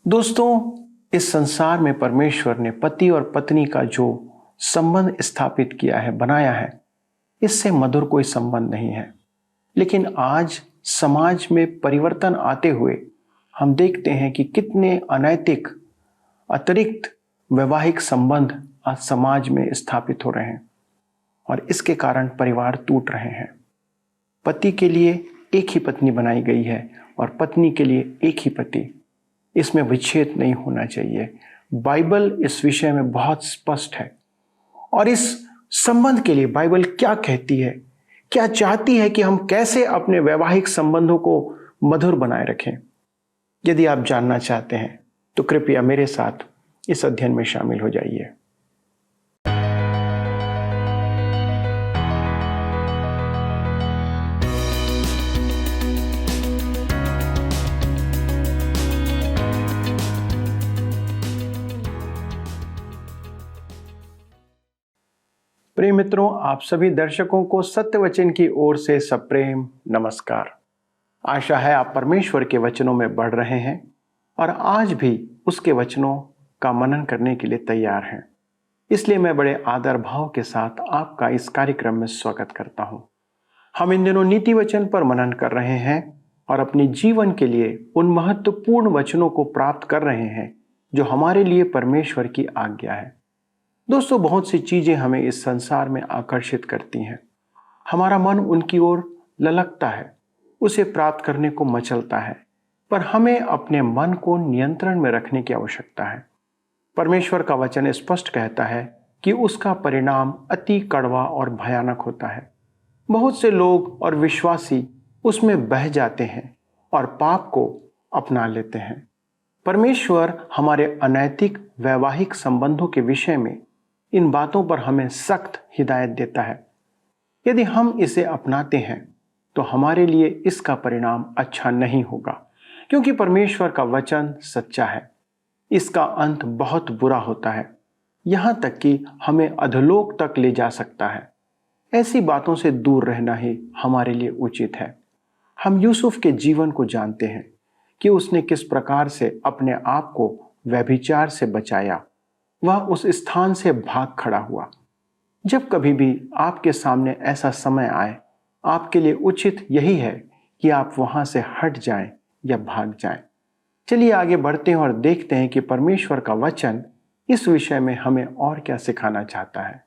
दोस्तों, इस संसार में परमेश्वर ने पति और पत्नी का जो संबंध स्थापित किया है, बनाया है, इससे मधुर कोई संबंध नहीं है। लेकिन आज समाज में परिवर्तन आते हुए हम देखते हैं कि कितने अनैतिक, अतिरिक्त वैवाहिक संबंध आज समाज में स्थापित हो रहे हैं और इसके कारण परिवार टूट रहे हैं। पति के लिए एक ही पत्नी बनाई गई है और पत्नी के लिए एक ही पति। इसमें विच्छेद नहीं होना चाहिए। बाइबल इस विषय में बहुत स्पष्ट है। और इस संबंध के लिए बाइबल क्या कहती है, क्या चाहती है कि हम कैसे अपने वैवाहिक संबंधों को मधुर बनाए रखें। यदि आप जानना चाहते हैं तो कृपया मेरे साथ इस अध्ययन में शामिल हो जाइए। प्रिय मित्रों, आप सभी दर्शकों को सत्य वचन की ओर से सप्रेम नमस्कार। आशा है आप परमेश्वर के वचनों में बढ़ रहे हैं और आज भी उसके वचनों का मनन करने के लिए तैयार हैं। इसलिए मैं बड़े आदर भाव के साथ आपका इस कार्यक्रम में स्वागत करता हूं। हम इन दिनों नीति वचन पर मनन कर रहे हैं और अपने जीवन के लिए उन महत्वपूर्ण वचनों को प्राप्त कर रहे हैं जो हमारे लिए परमेश्वर की आज्ञा है। दोस्तों, बहुत सी चीजें हमें इस संसार में आकर्षित करती हैं। हमारा मन उनकी ओर ललकता है, उसे प्राप्त करने को मचलता है, पर हमें अपने मन को नियंत्रण में रखने की आवश्यकता है। परमेश्वर का वचन स्पष्ट कहता है कि उसका परिणाम अति कड़वा और भयानक होता है। बहुत से लोग और विश्वासी उसमें बह जाते हैं और पाप को अपना लेते हैं। परमेश्वर हमारे अनैतिक वैवाहिक संबंधों के विषय में इन बातों पर हमें सख्त हिदायत देता है। यदि हम इसे अपनाते हैं तो हमारे लिए इसका परिणाम अच्छा नहीं होगा, क्योंकि परमेश्वर का वचन सच्चा है। इसका अंत बहुत बुरा होता है, यहाँ तक कि हमें अधोलोक तक ले जा सकता है। ऐसी बातों से दूर रहना ही हमारे लिए उचित है। हम यूसुफ के जीवन को जानते हैं कि उसने किस प्रकार से अपने आप को व्यभिचार से बचाया। वह उस स्थान से भाग खड़ा हुआ। जब कभी भी आपके सामने ऐसा समय आए, आपके लिए उचित यही है कि आप वहां से हट जाएं या भाग जाएं। चलिए आगे बढ़ते हैं और देखते हैं कि परमेश्वर का वचन इस विषय में हमें और क्या सिखाना चाहता है।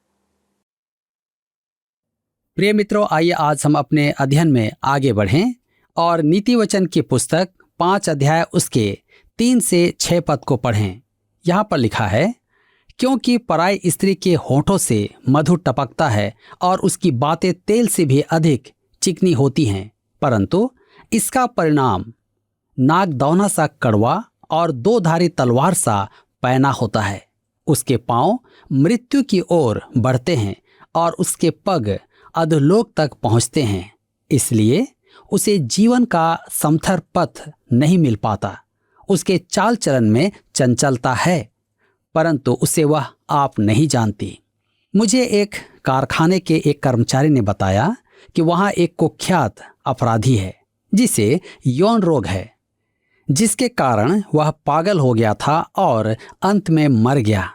प्रिय मित्रों, आइए आज हम अपने अध्ययन में आगे बढ़ें और नीति वचन की पुस्तक 5 अध्याय उसके 3 से 6 पद को पढ़ें। यहाँ पर लिखा है, क्योंकि पराई स्त्री के होठों से मधु टपकता है और उसकी बातें तेल से भी अधिक चिकनी होती हैं, परंतु इसका परिणाम नागदौना सा कड़वा और 2 धारी तलवार सा पैना होता है। उसके पांव मृत्यु की ओर बढ़ते हैं और उसके पग अधोलोक तक पहुंचते हैं। इसलिए उसे जीवन का समथर पथ नहीं मिल पाता। उसके चाल चलन में चंचलता है, परंतु उसे वह आप नहीं जानती। मुझे एक कारखाने के एक कर्मचारी ने बताया कि वहां एक कुख्यात अपराधी है जिसे यौन रोग है, जिसके कारण वह पागल हो गया था और अंत में मर गया।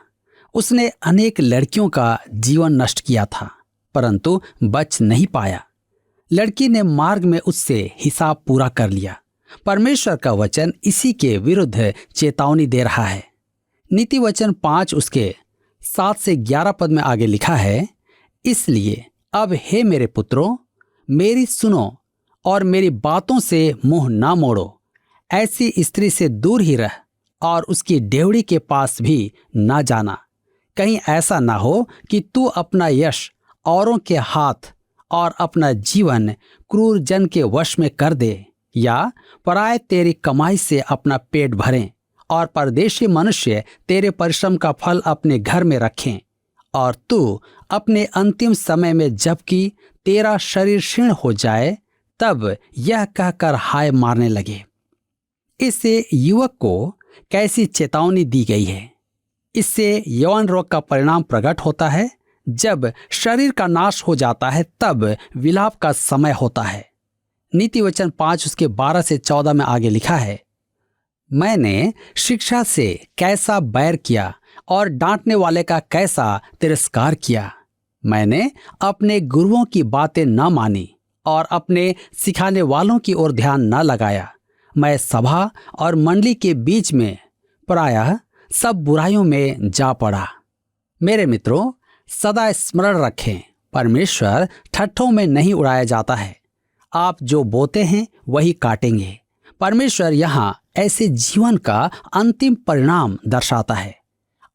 उसने अनेक लड़कियों का जीवन नष्ट किया था, परंतु बच नहीं पाया। लड़की ने मार्ग में उससे हिसाब पूरा कर लिया। परमेश्वर का वचन इसी के विरुद्ध चेतावनी दे रहा है। नीति वचन 5 उसके 7 से 11 पद में आगे लिखा है, इसलिए अब हे मेरे पुत्रों, मेरी सुनो और मेरी बातों से मुंह ना मोड़ो। ऐसी स्त्री से दूर ही रह और उसकी डेवड़ी के पास भी ना जाना। कहीं ऐसा ना हो कि तू अपना यश औरों के हाथ और अपना जीवन क्रूर जन के वश में कर दे, या पराये तेरी कमाई से अपना पेट भरें और परदेशी मनुष्य तेरे परिश्रम का फल अपने घर में रखें, और तू अपने अंतिम समय में जबकि तेरा शरीर क्षीण हो जाए तब यह कहकर हाय मारने लगे। इससे युवक को कैसी चेतावनी दी गई है। इससे यौन रोग का परिणाम प्रकट होता है। जब शरीर का नाश हो जाता है तब विलाप का समय होता है। नीति वचन 5 उसके 12 से 14 में आगे लिखा है, मैंने शिक्षा से कैसा बैर किया और डांटने वाले का कैसा तिरस्कार किया। मैंने अपने गुरुओं की बातें न मानी और अपने सिखाने वालों की ओर ध्यान न लगाया। मैं सभा और मंडली के बीच में प्रायः सब बुराइयों में जा पड़ा। मेरे मित्रों, सदा स्मरण रखें, परमेश्वर ठट्ठों में नहीं उड़ाया जाता है। आप जो बोते हैं वही काटेंगे। परमेश्वर यहाँ ऐसे जीवन का अंतिम परिणाम दर्शाता है।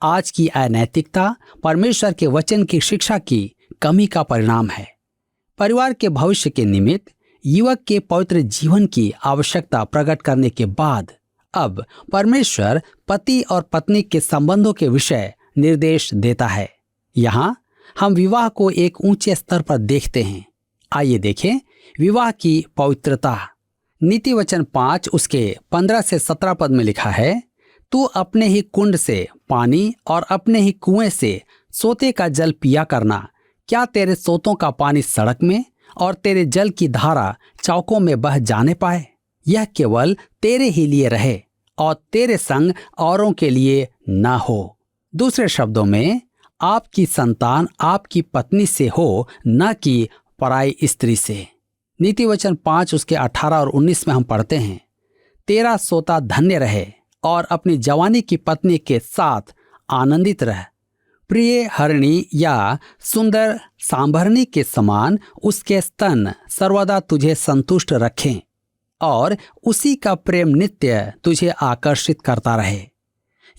आज की अनैतिकता परमेश्वर के वचन की शिक्षा की कमी का परिणाम है। परिवार के भविष्य के निमित्त युवक के पवित्र जीवन की आवश्यकता प्रकट करने के बाद अब परमेश्वर पति और पत्नी के संबंधों के विषय निर्देश देता है। यहाँ हम विवाह को एक ऊंचे स्तर पर देखते हैं। आइए देखें विवाह की पवित्रता। नीति वचन 5 उसके 15 से 17 पद में लिखा है, तू अपने ही कुंड से पानी और अपने ही कुएं से सोते का जल पिया करना। क्या तेरे सोतों का पानी सड़क में और तेरे जल की धारा चौकों में बह जाने पाए? यह केवल तेरे ही लिए रहे और तेरे संग औरों के लिए ना हो। दूसरे शब्दों में, आपकी संतान आपकी पत्नी से हो, न कि पराई स्त्री से। नीति वचन 5 उसके 18 और 19 में हम पढ़ते हैं, तेरा सोता धन्य रहे और अपनी जवानी की पत्नी के साथ आनंदित रह। प्रिय हरिणी या सुंदर सांभरनी के समान उसके स्तन सर्वदा तुझे संतुष्ट रखें और उसी का प्रेम नित्य तुझे आकर्षित करता रहे।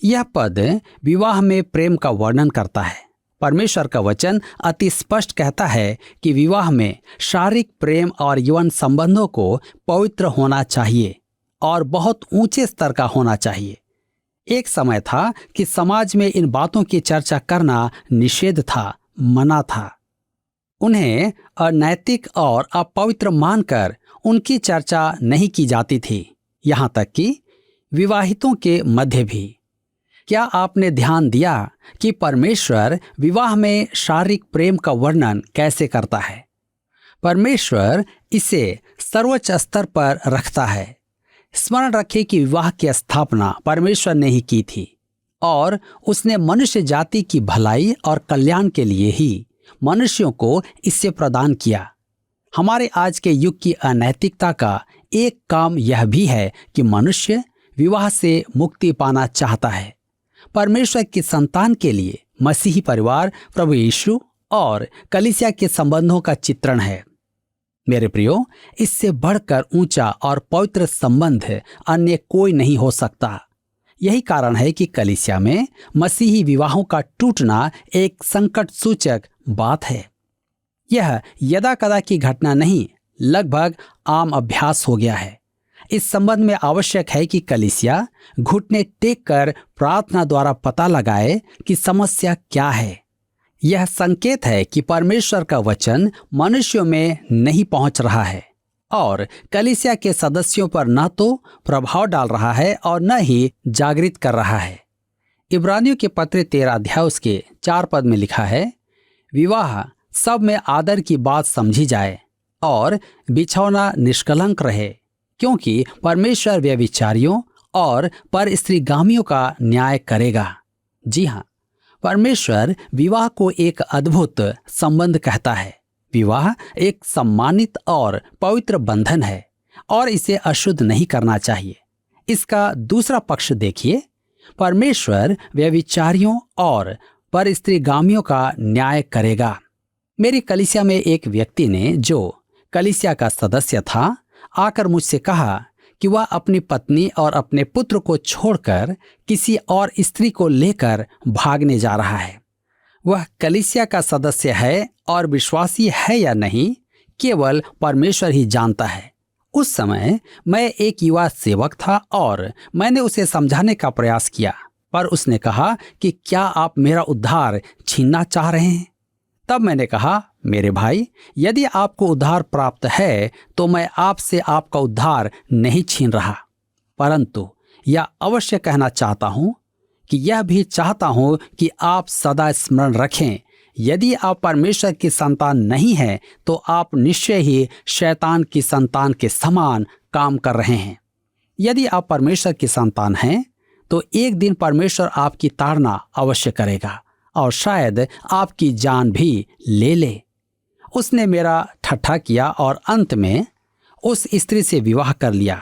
यह पद विवाह में प्रेम का वर्णन करता है। परमेश्वर का वचन अति स्पष्ट कहता है कि विवाह में शारीरिक प्रेम और यौन संबंधों को पवित्र होना चाहिए और बहुत ऊंचे स्तर का होना चाहिए। एक समय था कि समाज में इन बातों की चर्चा करना निषेध था, मना था। उन्हें अनैतिक और अपवित्र मानकर उनकी चर्चा नहीं की जाती थी, यहाँ तक कि विवाहितों के मध्य भी। क्या आपने ध्यान दिया कि परमेश्वर विवाह में शारीरिक प्रेम का वर्णन कैसे करता है? परमेश्वर इसे सर्वोच्च स्तर पर रखता है। स्मरण रखें कि विवाह की स्थापना परमेश्वर ने ही की थी और उसने मनुष्य जाति की भलाई और कल्याण के लिए ही मनुष्यों को इससे प्रदान किया। हमारे आज के युग की अनैतिकता का एक काम यह भी है कि मनुष्य विवाह से मुक्ति पाना चाहता है। परमेश्वर की संतान के लिए मसीही परिवार प्रभु यीशु और कलीसिया के संबंधों का चित्रण है। मेरे प्रियो, इससे बढ़कर ऊंचा और पवित्र संबंध अन्य कोई नहीं हो सकता। यही कारण है कि कलीसिया में मसीही विवाहों का टूटना एक संकट सूचक बात है। यह यदा कदा की घटना नहीं, लगभग आम अभ्यास हो गया है। इस संबंध में आवश्यक है कि कलीसिया घुटने टेक कर प्रार्थना द्वारा पता लगाए कि समस्या क्या है। यह संकेत है कि परमेश्वर का वचन मनुष्यों में नहीं पहुंच रहा है और कलीसिया के सदस्यों पर न तो प्रभाव डाल रहा है और न ही जागृत कर रहा है। इब्रानियों के पत्र 13 अध्याय उसके 4 पद में लिखा है, विवाह सब में आदर की बात समझी जाए और बिछौना निष्कलंक रहे, क्योंकि परमेश्वर व्यभिचारियों और पर स्त्रीगामियों का न्याय करेगा। जी हाँ, परमेश्वर विवाह को एक अद्भुत संबंध कहता है। विवाह एक सम्मानित और पवित्र बंधन है और इसे अशुद्ध नहीं करना चाहिए। इसका दूसरा पक्ष देखिए, परमेश्वर व्यभिचारियों और पर स्त्रीगामियों का न्याय करेगा। मेरी कलीसिया में एक व्यक्ति ने, जो कलीसिया का सदस्य था, आकर मुझसे कहा कि वह अपनी पत्नी और अपने पुत्र को छोड़कर किसी और स्त्री को लेकर भागने जा रहा है। वह कलीसिया का सदस्य है और विश्वासी है या नहीं, केवल परमेश्वर ही जानता है। उस समय मैं एक युवा सेवक था और मैंने उसे समझाने का प्रयास किया, पर उसने कहा कि क्या आप मेरा उद्धार छीनना चाह रहे हैं? तब मैंने कहा, मेरे भाई, यदि आपको उद्धार प्राप्त है तो मैं आपसे आपका उद्धार नहीं छीन रहा, परंतु यह अवश्य कहना चाहता हूं कि यह भी चाहता हूं कि आप सदा स्मरण रखें, यदि आप परमेश्वर की संतान नहीं हैं तो आप निश्चय ही शैतान की संतान के समान काम कर रहे हैं। यदि आप परमेश्वर की संतान हैं तो एक दिन परमेश्वर आपकी ताड़ना अवश्य करेगा और शायद आपकी जान भी ले ले। उसने मेरा ठट्ठा किया और अंत में उस स्त्री से विवाह कर लिया।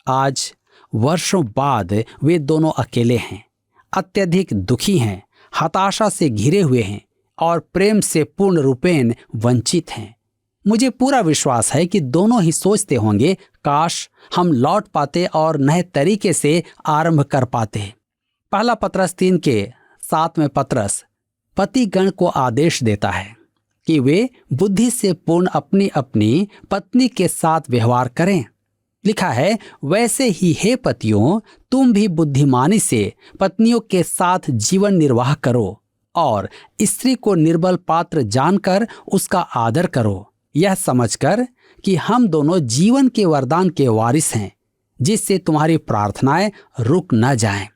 आज वर्षों बाद वे दोनों अकेले हैं, अत्यधिक दुखी हैं, हताशा से घिरे हुए हैं और प्रेम से पूर्ण रूपेण वंचित हैं। मुझे पूरा विश्वास है कि दोनों ही सोचते होंगे, काश हम लौट पाते और नए तरीके से आरंभ कर पाते। पहला पत्रस 3:7 में पत्रस पतिगण को आदेश देता है कि वे बुद्धि से पूर्ण अपनी अपनी पत्नी के साथ व्यवहार करें। लिखा है, वैसे ही हे पतियों, तुम भी बुद्धिमानी से पत्नियों के साथ जीवन निर्वाह करो और स्त्री को निर्बल पात्र जानकर उसका आदर करो, यह समझकर कि हम दोनों जीवन के वरदान के वारिस हैं, जिससे तुम्हारी प्रार्थनाएं रुक न जाएं।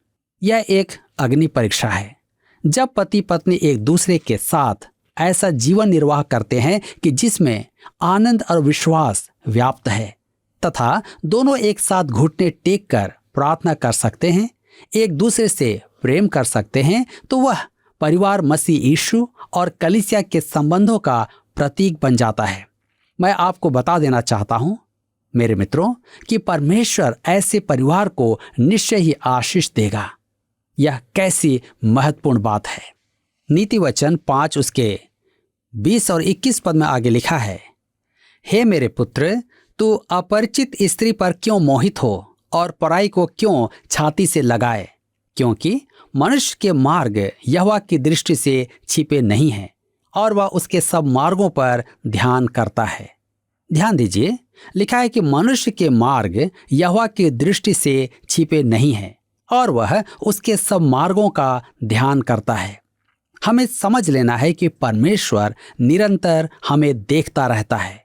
यह एक अग्नि परीक्षा है। जब पति पत्नी एक दूसरे के साथ ऐसा जीवन निर्वाह करते हैं कि जिसमें आनंद और विश्वास व्याप्त है तथा दोनों एक साथ घुटने टेक कर प्रार्थना कर सकते हैं, एक दूसरे से प्रेम कर सकते हैं, तो वह परिवार मसीह यीशु और कलीसिया के संबंधों का प्रतीक बन जाता है। मैं आपको बता देना चाहता हूं मेरे मित्रों कि परमेश्वर ऐसे परिवार को निश्चय ही आशीष देगा। यह कैसी महत्वपूर्ण बात है। नीति वचन 5 उसके 20 और 21 पद में आगे लिखा है, हे मेरे पुत्र, तू अपरिचित स्त्री पर क्यों मोहित हो और पराई को क्यों छाती से लगाए, क्योंकि मनुष्य के मार्ग यहोवा की दृष्टि से छिपे नहीं हैं और वह उसके सब मार्गों पर ध्यान करता है। ध्यान दीजिए, लिखा है कि मनुष्य के मार्ग यहोवा की दृष्टि से छिपे नहीं हैं और वह उसके सब मार्गों का ध्यान करता है। हमें समझ लेना है कि परमेश्वर निरंतर हमें देखता रहता है।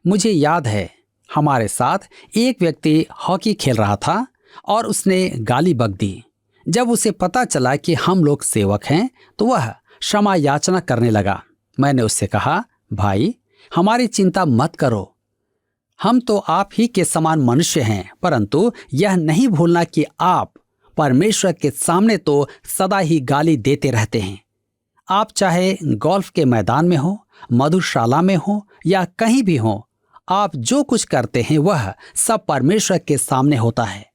मुझे याद है, हमारे साथ एक व्यक्ति हॉकी खेल रहा था और उसने गाली बक दी। जब उसे पता चला कि हम लोग सेवक हैं तो वह क्षमा याचना करने लगा। मैंने उससे कहा, भाई हमारी चिंता मत करो, हम तो आप ही के समान मनुष्य हैं, परंतु यह नहीं भूलना कि आप परमेश्वर के सामने तो सदा ही गाली देते रहते हैं। आप चाहे गोल्फ के मैदान में हो, मधुशाला में हो या कहीं भी हो, आप जो कुछ करते हैं वह सब परमेश्वर के सामने होता है।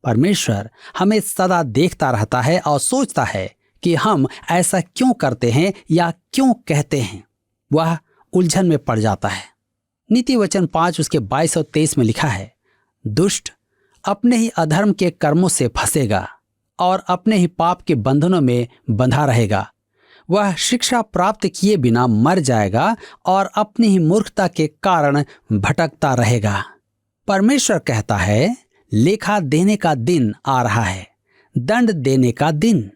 परमेश्वर हमें सदा देखता रहता है और सोचता है कि हम ऐसा क्यों करते हैं या क्यों कहते हैं। वह उलझन में पड़ जाता है। नीति वचन 5 उसके 22 और 23 में लिखा है, दुष्ट अपने ही अधर्म के कर्मों से फंसेगा और अपने ही पाप के बंधनों में बंधा रहेगा। वह शिक्षा प्राप्त किए बिना मर जाएगा और अपनी ही मूर्खता के कारण भटकता रहेगा। परमेश्वर कहता है, लेखा देने का दिन आ रहा है, दंड देने का दिन,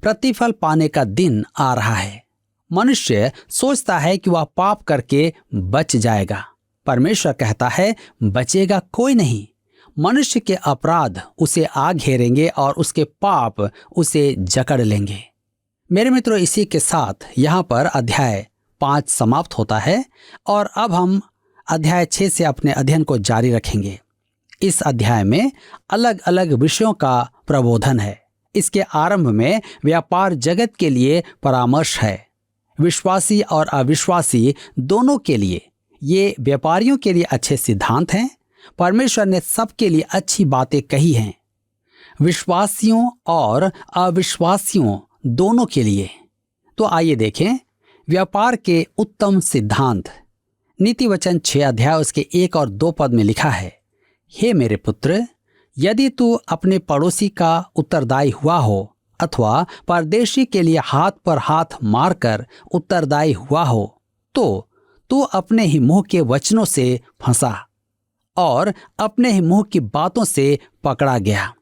प्रतिफल पाने का दिन आ रहा है। मनुष्य सोचता है कि वह पाप करके बच जाएगा। परमेश्वर कहता है, बचेगा कोई नहीं। मनुष्य के अपराध उसे आ घेरेंगे और उसके पाप उसे जकड़ लेंगे। मेरे मित्रों, इसी के साथ यहाँ पर अध्याय 5 समाप्त होता है और अब हम अध्याय 6 से अपने अध्ययन को जारी रखेंगे। इस अध्याय में अलग अलग विषयों का प्रबोधन है। इसके आरंभ में व्यापार जगत के लिए परामर्श है। विश्वासी और अविश्वासी दोनों के लिए ये व्यापारियों के लिए अच्छे सिद्धांत हैं। परमेश्वर ने सबके लिए अच्छी बातें कही हैं, विश्वासियों और अविश्वासियों दोनों के लिए। तो आइए देखें व्यापार के उत्तम सिद्धांत। नीति वचन 6 अध्याय उसके 1 और 2 पद में लिखा है, हे मेरे पुत्र, यदि तू अपने पड़ोसी का उत्तरदायी हुआ हो अथवा परदेशी के लिए हाथ पर हाथ मारकर उत्तरदायी हुआ हो, तो तू अपने ही मुंह के वचनों से फंसा और अपने ही मुंह की बातों से पकड़ा गया।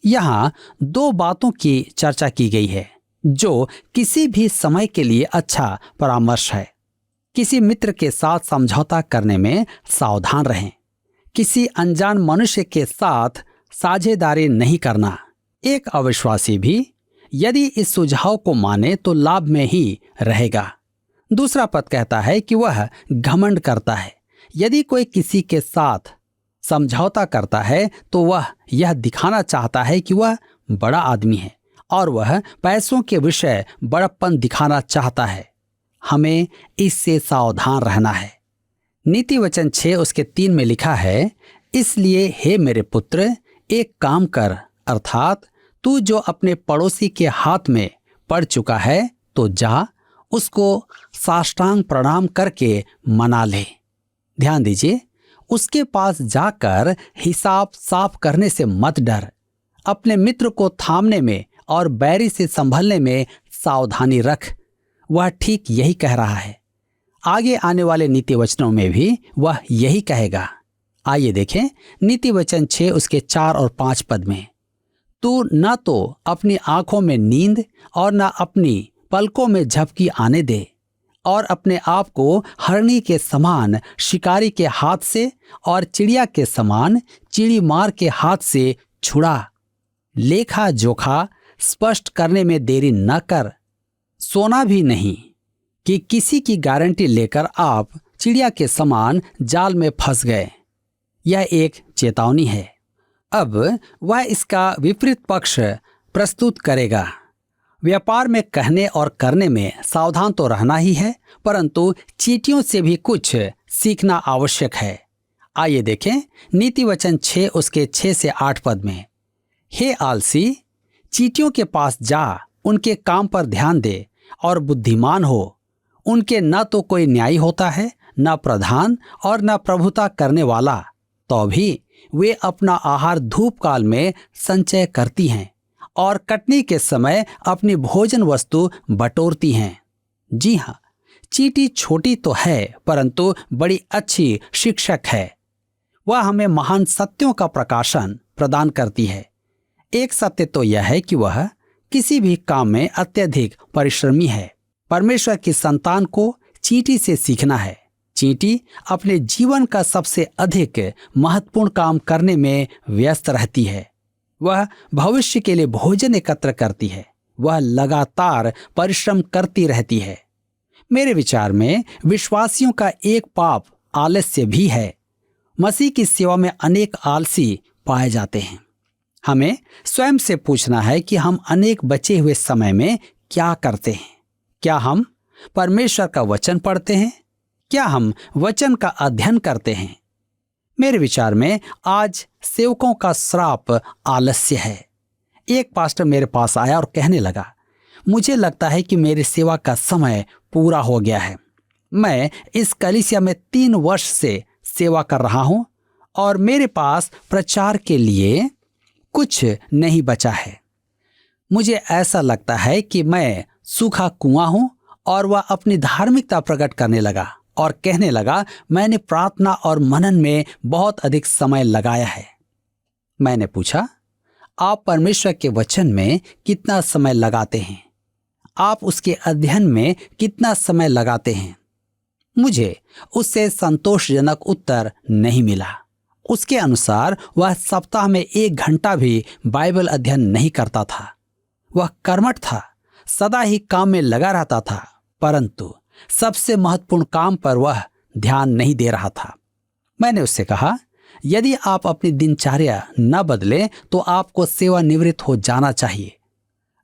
यहाँ 2 बातों की चर्चा की गई है जो किसी भी समय के लिए अच्छा परामर्श है। किसी मित्र के साथ समझौता करने में सावधान रहें। किसी अनजान मनुष्य के साथ साझेदारी नहीं करना। एक अविश्वासी भी यदि इस सुझाव को माने तो लाभ में ही रहेगा। दूसरा पद कहता है कि वह घमंड करता है। यदि कोई किसी के साथ समझौता करता है तो वह यह दिखाना चाहता है कि वह बड़ा आदमी है और वह पैसों के विषय बड़प्पन दिखाना चाहता है। हमें इससे सावधान रहना है। नीति वचन 6 उसके 3 में लिखा है, इसलिए हे मेरे पुत्र, एक काम कर, अर्थात तू जो अपने पड़ोसी के हाथ में पड़ चुका है तो जा, उसको साष्टांग प्रणाम करके मना ले। ध्यान दीजिए, उसके पास जाकर हिसाब साफ करने से मत डर। अपने मित्र को थामने में और बैरी से संभलने में सावधानी रख। वह ठीक यही कह रहा है। आगे आने वाले नीति वचनों में भी वह यही कहेगा। आइए देखें नीति वचन 6 उसके 4 और 5 पद में, तू न तो अपनी आंखों में नींद और न अपनी पलकों में झपकी आने दे, और अपने आप को हरणी के समान शिकारी के हाथ से और चिड़िया के समान चिड़ी मार के हाथ से छुड़ा। लेखा जोखा स्पष्ट करने में देरी न कर। सोना भी नहीं कि किसी की गारंटी लेकर आप चिड़िया के समान जाल में फंस गए। यह एक चेतावनी है। अब वह इसका विपरीत पक्ष प्रस्तुत करेगा। व्यापार में कहने और करने में सावधान तो रहना ही है, परंतु चींटियों से भी कुछ सीखना आवश्यक है। आइए देखें नीति वचन 6 उसके 6 से 8 पद में, हे आलसी, चींटियों के पास जा, उनके काम पर ध्यान दे और बुद्धिमान हो। उनके न तो कोई न्यायी होता है, न प्रधान और न प्रभुता करने वाला, तो भी वे अपना आहार धूप काल में संचय करती हैं और कटनी के समय अपनी भोजन वस्तु बटोरती हैं। जी हाँ, चींटी छोटी तो है परंतु बड़ी अच्छी शिक्षक है। वह हमें महान सत्यों का प्रकाशन प्रदान करती है। एक सत्य तो यह है कि वह किसी भी काम में अत्यधिक परिश्रमी है। परमेश्वर की संतान को चींटी से सीखना है। चींटी अपने जीवन का सबसे अधिक महत्वपूर्ण काम करने में व्यस्त रहती है। वह भविष्य के लिए भोजन एकत्र करती है। वह लगातार परिश्रम करती रहती है। मेरे विचार में विश्वासियों का एक पाप आलस्य भी है। मसीह की सेवा में अनेक आलसी पाए जाते हैं। हमें स्वयं से पूछना है कि हम अनेक बचे हुए समय में क्या करते हैं। क्या हम परमेश्वर का वचन पढ़ते हैं? क्या हम वचन का अध्ययन करते हैं? मेरे विचार में आज सेवकों का श्राप आलस्य है। एक पास्टर मेरे पास आया और कहने लगा, मुझे लगता है कि मेरी सेवा का समय पूरा हो गया है। मैं इस कलीसिया में 3 वर्ष से सेवा कर रहा हूं और मेरे पास प्रचार के लिए कुछ नहीं बचा है। मुझे ऐसा लगता है कि मैं सूखा कुआं हूं। और वह अपनी धार्मिकता प्रकट करने लगा और कहने लगा, मैंने प्रार्थना और मनन में बहुत अधिक समय लगाया है। मैंने पूछा, आप परमेश्वर के वचन में कितना समय लगाते हैं? आप उसके अध्ययन में कितना समय लगाते हैं? मुझे उससे संतोषजनक उत्तर नहीं मिला। उसके अनुसार वह सप्ताह में 1 घंटा भी बाइबल अध्ययन नहीं करता था। वह कर्मठ था, सदा ही काम में लगा रहता था, परंतु सबसे महत्वपूर्ण काम पर वह ध्यान नहीं दे रहा था। मैंने उससे कहा, यदि आप अपनी दिनचर्या न बदलें तो आपको सेवानिवृत्त हो जाना चाहिए।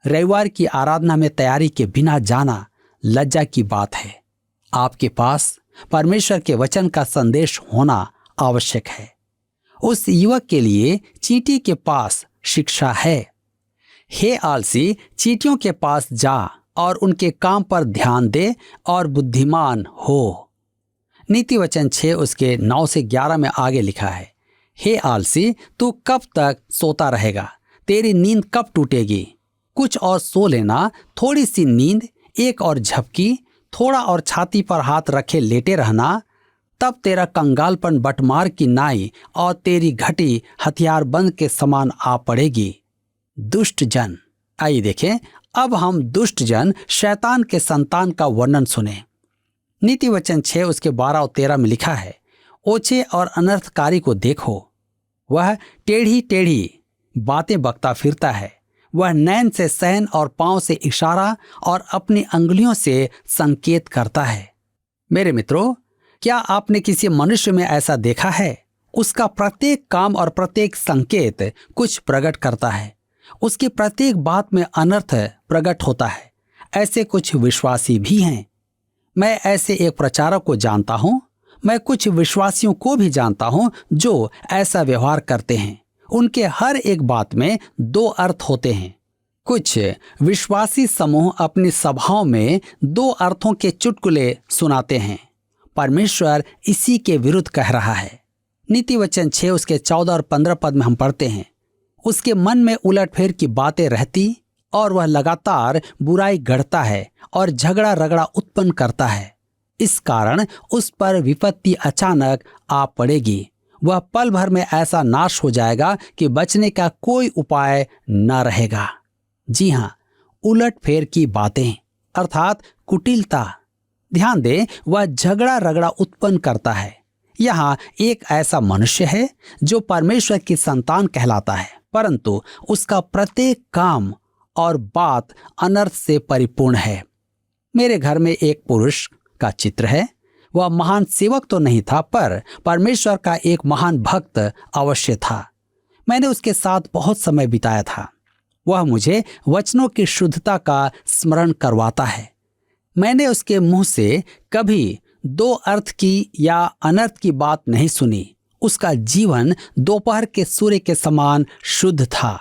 रविवार की आराधना में तैयारी के बिना जाना लज्जा की बात है। आपके पास परमेश्वर के वचन का संदेश होना आवश्यक है। उस युवक के लिए चींटी के पास शिक्षा है। हे आलसी, चींटियों के पास जा और उनके काम पर ध्यान दे और बुद्धिमान हो। नीति वचन 6 उसके 9 से 11 में आगे लिखा है, हे आलसी, तू कब तक सोता रहेगा? तेरी नींद कब टूटेगी? कुछ और सो लेना, थोड़ी सी नींद, एक और झपकी, थोड़ा और छाती पर हाथ रखे लेटे रहना, तब तेरा कंगालपन बटमार की नाई और तेरी घटी हथियारबंद के समान आ पड़ेगी। दुष्ट जन। आइए देखें, अब हम दुष्ट जन शैतान के संतान का वर्णन सुने। नीति वचन 6 उसके 12 और 13 में लिखा है, ओछे और अनर्थकारी को देखो, वह टेढ़ी टेढ़ी बातें बकता फिरता है। वह नैन से सहन और पांव से इशारा और अपनी अंगुलियों से संकेत करता है। मेरे मित्रों, क्या आपने किसी मनुष्य में ऐसा देखा है? उसका प्रत्येक काम और प्रत्येक संकेत कुछ प्रकट करता है। उसकी प्रत्येक बात में अनर्थ प्रकट होता है। ऐसे कुछ विश्वासी भी हैं। मैं ऐसे एक प्रचारक को जानता हूं। मैं कुछ विश्वासियों को भी जानता हूं जो ऐसा व्यवहार करते हैं। उनके हर एक बात में दो अर्थ होते हैं। कुछ विश्वासी समूह अपनी सभाओं में दो अर्थों के चुटकुले सुनाते हैं। परमेश्वर इसी के विरुद्ध कह रहा है। नीति वचन 6 उसके 14 और 15 पद में हम पढ़ते हैं, उसके मन में उलटफेर की बातें रहती और वह लगातार बुराई गढ़ता है और झगड़ा रगड़ा उत्पन्न करता है। इस कारण उस पर विपत्ति अचानक आ पड़ेगी। वह पल भर में ऐसा नाश हो जाएगा कि बचने का कोई उपाय न रहेगा। जी हाँ, उलटफेर की बातें अर्थात कुटिलता। ध्यान दें, वह झगड़ा रगड़ा उत्पन्न करता है। यहाँ एक ऐसा मनुष्य है जो परमेश्वर की संतान कहलाता है, परंतु उसका प्रत्येक काम और बात अनर्थ से परिपूर्ण है। मेरे घर में एक पुरुष का चित्र है। वह महान सेवक तो नहीं था, पर परमेश्वर का एक महान भक्त अवश्य था। मैंने उसके साथ बहुत समय बिताया था। वह मुझे वचनों की शुद्धता का स्मरण करवाता है। मैंने उसके मुंह से कभी दो अर्थ की या अनर्थ की बात नहीं सुनी। उसका जीवन दोपहर के सूर्य के समान शुद्ध था।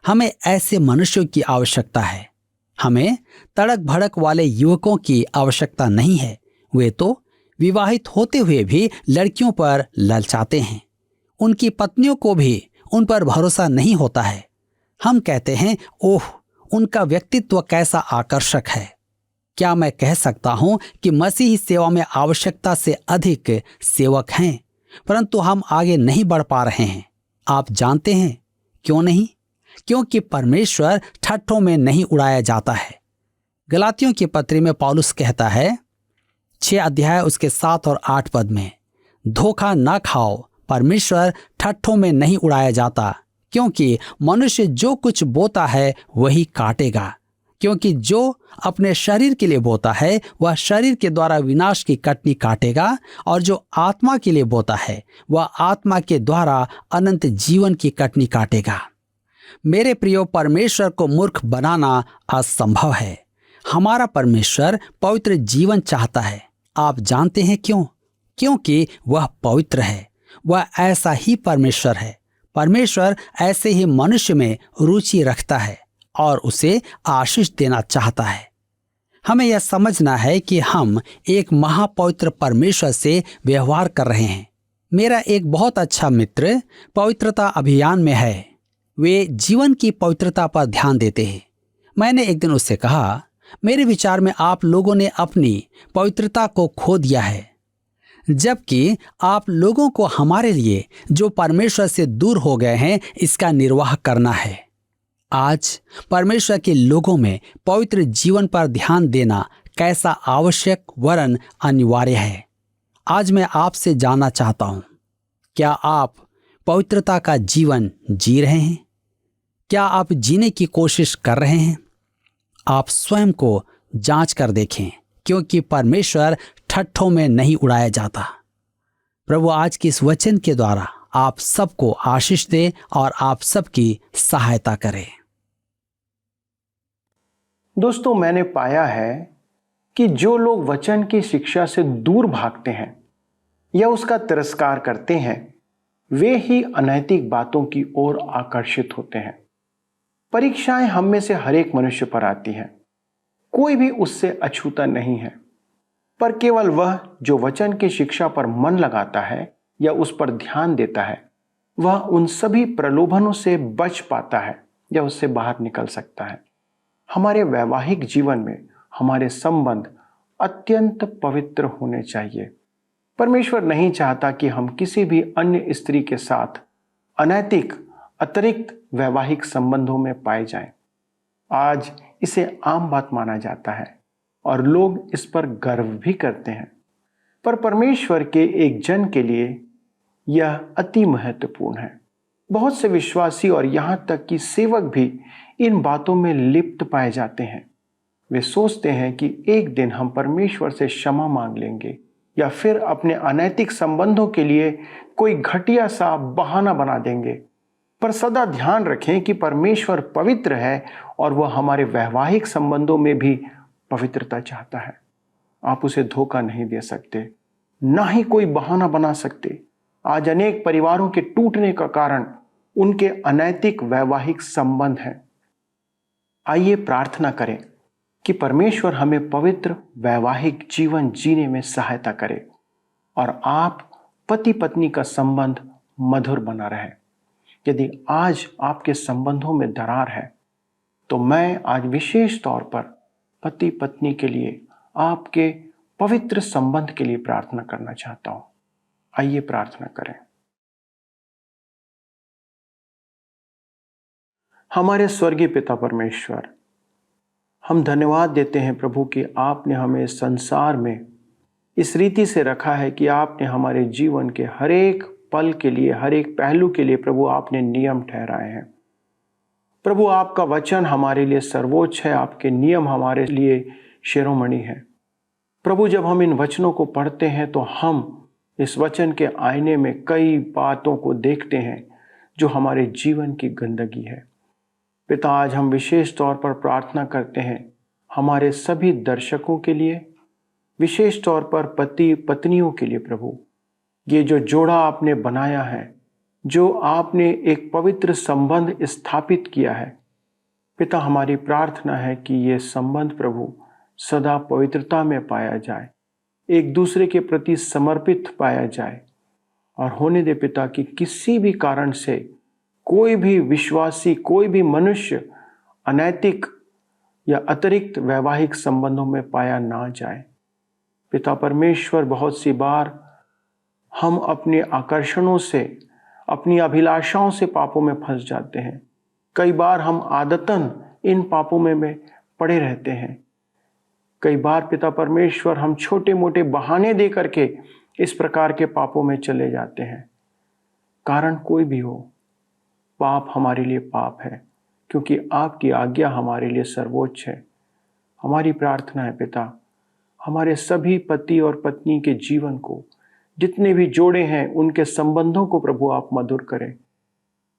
हमें ऐसे मनुष्यों की आवश्यकता है। हमें तड़क भड़क वाले युवकों की आवश्यकता नहीं है। वे तो विवाहित होते हुए भी लड़कियों पर ललचाते हैं। उनकी पत्नियों को भी उन पर भरोसा नहीं होता है। हम कहते हैं, ओह, उनका व्यक्तित्व कैसा आकर्षक है। क्या मैं कह सकता हूं कि मसीही सेवा में आवश्यकता से अधिक सेवक हैं, परंतु हम आगे नहीं बढ़ पा रहे हैं। आप जानते हैं क्यों नहीं? क्योंकि परमेश्वर ठट्ठों में नहीं उड़ाया जाता है। गलातियों की पत्री में पौलुस कहता है 6 अध्याय उसके 7 और 8 पद में, धोखा न खाओ, परमेश्वर ठट्ठों में नहीं उड़ाया जाता, क्योंकि मनुष्य जो कुछ बोता है वही काटेगा। क्योंकि जो अपने शरीर के लिए बोता है वह शरीर के द्वारा विनाश की कटनी काटेगा, और जो आत्मा के लिए बोता है वह आत्मा के द्वारा अनंत जीवन की कटनी काटेगा। मेरे प्रियो, परमेश्वर को मूर्ख बनाना असंभव है। हमारा परमेश्वर पवित्र जीवन चाहता है। आप जानते हैं क्यों? क्योंकि वह पवित्र है। वह ऐसा ही परमेश्वर है। परमेश्वर ऐसे ही मनुष्य में रुचि रखता है और उसे आशीष देना चाहता है। हमें यह समझना है कि हम एक महापवित्र परमेश्वर से व्यवहार कर रहे हैं। मेरा एक बहुत अच्छा मित्र पवित्रता अभियान में है। वे जीवन की पवित्रता पर ध्यान देते हैं। मैंने एक दिन उससे कहा, मेरे विचार में आप लोगों ने अपनी पवित्रता को खो दिया है, जबकि आप लोगों को हमारे लिए जो परमेश्वर से दूर हो गए हैं इसका निर्वाह करना है। आज परमेश्वर के लोगों में पवित्र जीवन पर ध्यान देना कैसा आवश्यक वरन अनिवार्य है। आज मैं आपसे जानना चाहता हूं, क्या आप पवित्रता का जीवन जी रहे हैं? क्या आप जीने की कोशिश कर रहे हैं? आप स्वयं को जांच कर देखें, क्योंकि परमेश्वर ठट्ठों में नहीं उड़ाया जाता। प्रभु आज के इस वचन के द्वारा आप सबको आशीष दे और आप सबकी सहायता करे। दोस्तों, मैंने पाया है कि जो लोग वचन की शिक्षा से दूर भागते हैं या उसका तिरस्कार करते हैं, वे ही अनैतिक बातों की ओर आकर्षित होते हैं। परीक्षाएं हम में से हर एक मनुष्य पर आती हैं। कोई भी उससे अछूता नहीं है, पर केवल वह जो वचन की शिक्षा पर मन लगाता है या उस पर ध्यान देता है, वह उन सभी प्रलोभनों से बच पाता है या उससे बाहर निकल सकता है। हमारे वैवाहिक जीवन में हमारे संबंध अत्यंत पवित्र होने चाहिए। परमेश्वर नहीं चाहता कि हम किसी भी अन्य स्त्री के साथ अनैतिक अतिरिक्त वैवाहिक संबंधों में पाए जाएं। आज इसे आम बात माना जाता है और लोग इस पर गर्व भी करते हैं, पर परमेश्वर के एक जन के लिए यह अति महत्वपूर्ण है। बहुत से विश्वासी और यहाँ तक कि सेवक भी इन बातों में लिप्त पाए जाते हैं। वे सोचते हैं कि एक दिन हम परमेश्वर से क्षमा मांग लेंगे या फिर अपने अनैतिक संबंधों के लिए कोई घटिया सा बहाना बना देंगे। पर सदा ध्यान रखें कि परमेश्वर पवित्र है और वह हमारे वैवाहिक संबंधों में भी पवित्रता चाहता है। आप उसे धोखा नहीं दे सकते, ना ही कोई बहाना बना सकते। आज अनेक परिवारों के टूटने का कारण उनके अनैतिक वैवाहिक संबंध हैं। आइए प्रार्थना करें कि परमेश्वर हमें पवित्र वैवाहिक जीवन जीने में सहायता करे और आप पति पत्नी का संबंध मधुर बना रहे। यदि आज आपके संबंधों में दरार है तो मैं आज विशेष तौर पर पति पत्नी के लिए, आपके पवित्र संबंध के लिए प्रार्थना करना चाहता हूं। आइए प्रार्थना करें। हमारे स्वर्गीय पिता परमेश्वर, हम धन्यवाद देते हैं प्रभु कि आपने हमें इस संसार में इस रीति से रखा है कि आपने हमारे जीवन के हर एक पल के लिए, हर एक पहलू के लिए प्रभु आपने नियम ठहराए हैं। प्रभु आपका वचन हमारे लिए सर्वोच्च है, आपके नियम हमारे लिए शिरोमणि है। प्रभु जब हम इन वचनों को पढ़ते हैं तो हम इस वचन के आईने में कई बातों को देखते हैं जो हमारे जीवन की गंदगी है। पिता, आज हम विशेष तौर पर प्रार्थना करते हैं हमारे सभी दर्शकों के लिए, विशेष तौर पर पति पत्नियों के लिए। प्रभु, ये जो जोड़ा आपने बनाया है, जो आपने एक पवित्र संबंध स्थापित किया है, पिता हमारी प्रार्थना है कि ये संबंध प्रभु सदा पवित्रता में पाया जाए, एक दूसरे के प्रति समर्पित पाया जाए। और होने दे पिता कि किसी भी कारण से कोई भी विश्वासी, कोई भी मनुष्य अनैतिक या अतिरिक्त वैवाहिक संबंधों में पाया ना जाए। पिता परमेश्वर, बहुत सी बार हम अपने आकर्षणों से, अपनी अभिलाषाओं से पापों में फंस जाते हैं। कई बार हम आदतन इन पापों में पड़े रहते हैं। कई बार पिता परमेश्वर हम छोटे मोटे बहाने दे करके इस प्रकार के पापों में चले जाते हैं। कारण कोई भी हो, पाप हमारे लिए पाप है, क्योंकि आपकी आज्ञा हमारे लिए सर्वोच्च है। हमारी प्रार्थना है पिता, हमारे सभी पति और पत्नी के जीवन को, जितने भी जोड़े हैं उनके संबंधों को प्रभु आप मधुर करें।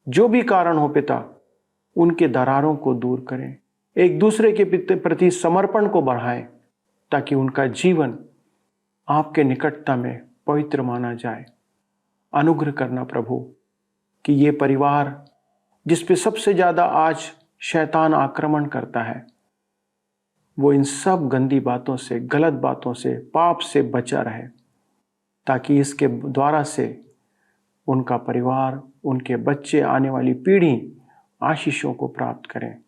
जो भी कारण हो पिता, उनके दरारों को दूर करें, एक दूसरे के प्रति समर्पण को बढ़ाएं, ताकि उनका जीवन आपके निकटता में पवित्र माना जाए। अनुग्रह करना प्रभु कि ये परिवार जिस पे सबसे ज्यादा आज शैतान आक्रमण करता है, वो इन सब गंदी बातों से, गलत बातों से, पाप से बचा रहे, ताकि इसके द्वारा से उनका परिवार, उनके बच्चे, आने वाली पीढ़ी आशीषों को प्राप्त करें।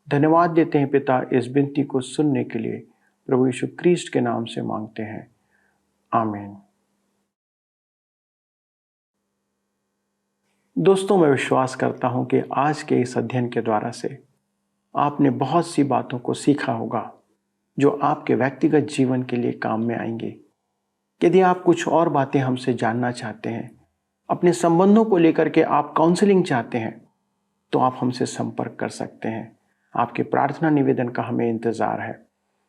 धन्यवाद देते हैं पिता इस विनती को सुनने के लिए। प्रभु यीशु क्रिस्ट के नाम से मांगते हैं, आमीन। दोस्तों, मैं विश्वास करता हूं कि आज के इस अध्ययन के द्वारा से आपने बहुत सी बातों को सीखा होगा जो आपके व्यक्तिगत जीवन के लिए काम में आएंगे। यदि आप कुछ और बातें हमसे जानना चाहते हैं, अपने संबंधों को लेकर के आप काउंसलिंग चाहते हैं, तो आप हमसे संपर्क कर सकते हैं। आपके प्रार्थना निवेदन का हमें इंतजार है।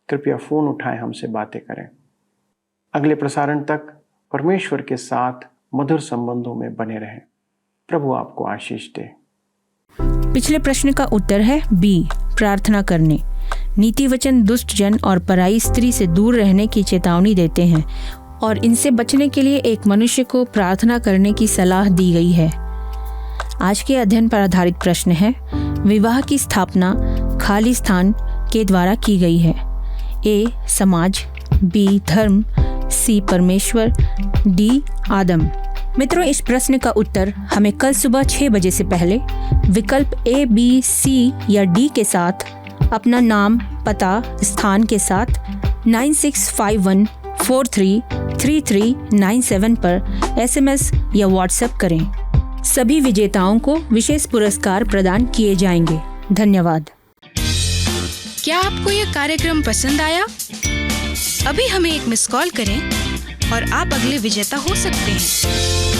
कृपया फोन उठाएं, हमसे बातें करें। अगले प्रसारण तक परमेश्वर के साथ मधुर संबंधों में बने रहें। प्रभु आपको आशीष दे। पिछले प्रश्न का उत्तर है बी, प्रार्थना करने। नीति वचन दुष्ट जन और पराई स्त्री से दूर रहने की चेतावनी देते हैं और इनसे बचने के लिए एक मनुष्य को प्रार्थना करने की सलाह दी गई है। आज के अध्ययन पर आधारित प्रश्न है, विवाह की स्थापना खाली स्थान के द्वारा की गई है। ए, समाज, बी, धर्म, सी, परमेश्वर, डी, आदम। मित्रों, इस प्रश्न का उत्तर हमें कल सुबह 6 बजे से पहले विकल्प ए, बी, सी या डी के साथ अपना नाम, पता, स्थान के साथ 9651433397 पर SMS या WhatsApp करें। सभी विजेताओं को विशेष पुरस्कार प्रदान किए जाएंगे। धन्यवाद। क्या आपको यह कार्यक्रम पसंद आया? अभी हमें एक मिस कॉल करें और आप अगले विजेता हो सकते हैं।